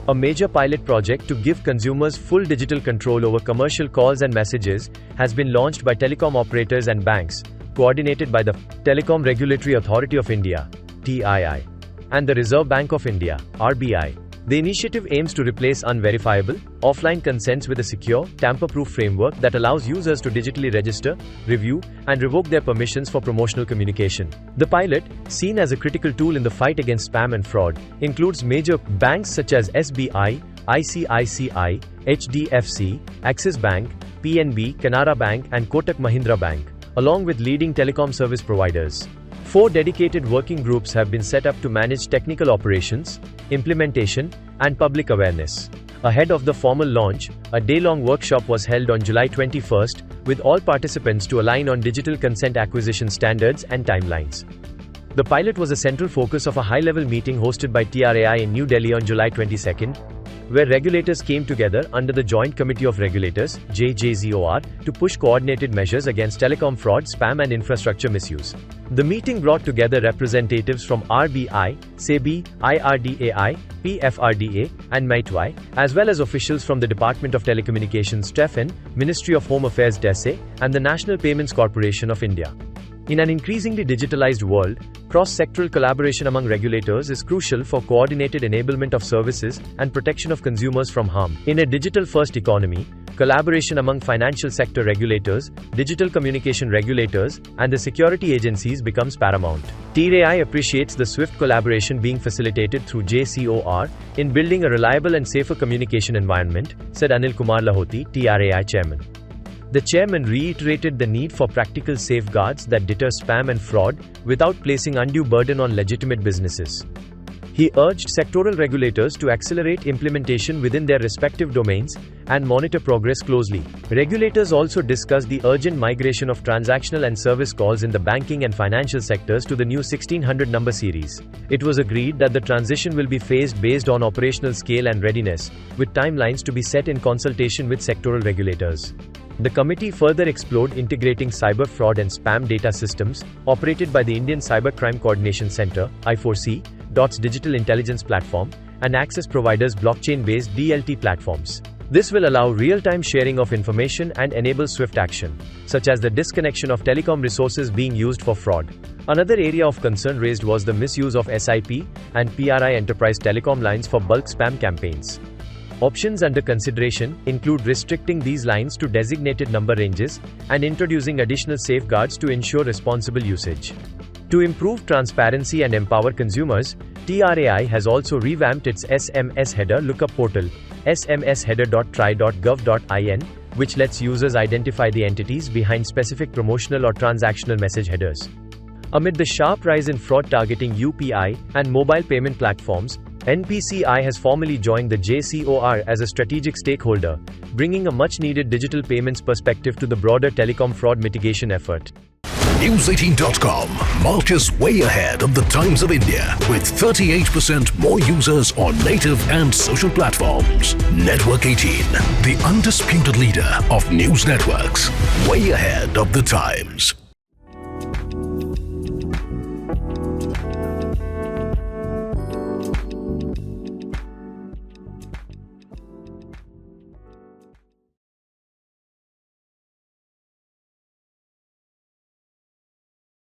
A major pilot project to give consumers full digital control over commercial calls and messages has been launched by telecom operators and banks, coordinated by the Telecom Regulatory Authority of India (TRAI) and the Reserve Bank of India (RBI). The initiative aims to replace unverifiable, offline consents with a secure, tamper-proof framework that allows users to digitally register, review, and revoke their permissions for promotional communication. The pilot, seen as a critical tool in the fight against spam and fraud, includes major banks such as SBI, ICICI, HDFC, Axis Bank, PNB, Canara Bank, and Kotak Mahindra Bank, along with leading telecom service providers. 4 dedicated working groups have been set up to manage technical operations, implementation, and public awareness. Ahead of the formal launch, a day-long workshop was held on July 21st, with all participants to align on digital consent acquisition standards and timelines. The pilot was a central focus of a high-level meeting hosted by TRAI in New Delhi on July 22nd, where regulators came together under the Joint Committee of Regulators (JJZOR) to push coordinated measures against telecom fraud, spam and infrastructure misuse. The meeting brought together representatives from RBI, SEBI, IRDAI, PFRDA, and MeitY, as well as officials from the Department of Telecommunications (TRAI), Ministry of Home Affairs (DESE), and the National Payments Corporation of India. In an increasingly digitalized world, cross-sectoral collaboration among regulators is crucial for coordinated enablement of services and protection of consumers from harm. In a digital-first economy, collaboration among financial sector regulators, digital communication regulators, and the security agencies becomes paramount. TRAI appreciates the swift collaboration being facilitated through JCOR in building a reliable and safer communication environment, said Anil Kumar Lahoti, TRAI chairman. The chairman reiterated the need for practical safeguards that deter spam and fraud without placing undue burden on legitimate businesses. He urged sectoral regulators to accelerate implementation within their respective domains and monitor progress closely. Regulators also discussed the urgent migration of transactional and service calls in the banking and financial sectors to the new 1600 number series. It was agreed that the transition will be phased based on operational scale and readiness, with timelines to be set in consultation with sectoral regulators. The committee further explored integrating cyber fraud and spam data systems, operated by the Indian Cybercrime Coordination Center (I4C), DOT's digital intelligence platform, and access providers' blockchain-based DLT platforms. This will allow real-time sharing of information and enable swift action, such as the disconnection of telecom resources being used for fraud. Another area of concern raised was the misuse of SIP and PRI enterprise telecom lines for bulk spam campaigns. Options under consideration include restricting these lines to designated number ranges and introducing additional safeguards to ensure responsible usage. To improve transparency and empower consumers, TRAI has also revamped its SMS header lookup portal, smsheader.trai.gov.in, which lets users identify the entities behind specific promotional or transactional message headers. Amid the sharp rise in fraud targeting UPI and mobile payment platforms, NPCI has formally joined the JCOR as a strategic stakeholder, bringing a much-needed digital payments perspective to the broader telecom fraud mitigation effort. News18.com marches way ahead of the Times of India with 38% more users on native and social platforms. Network 18, the undisputed leader of news networks, way ahead of the Times.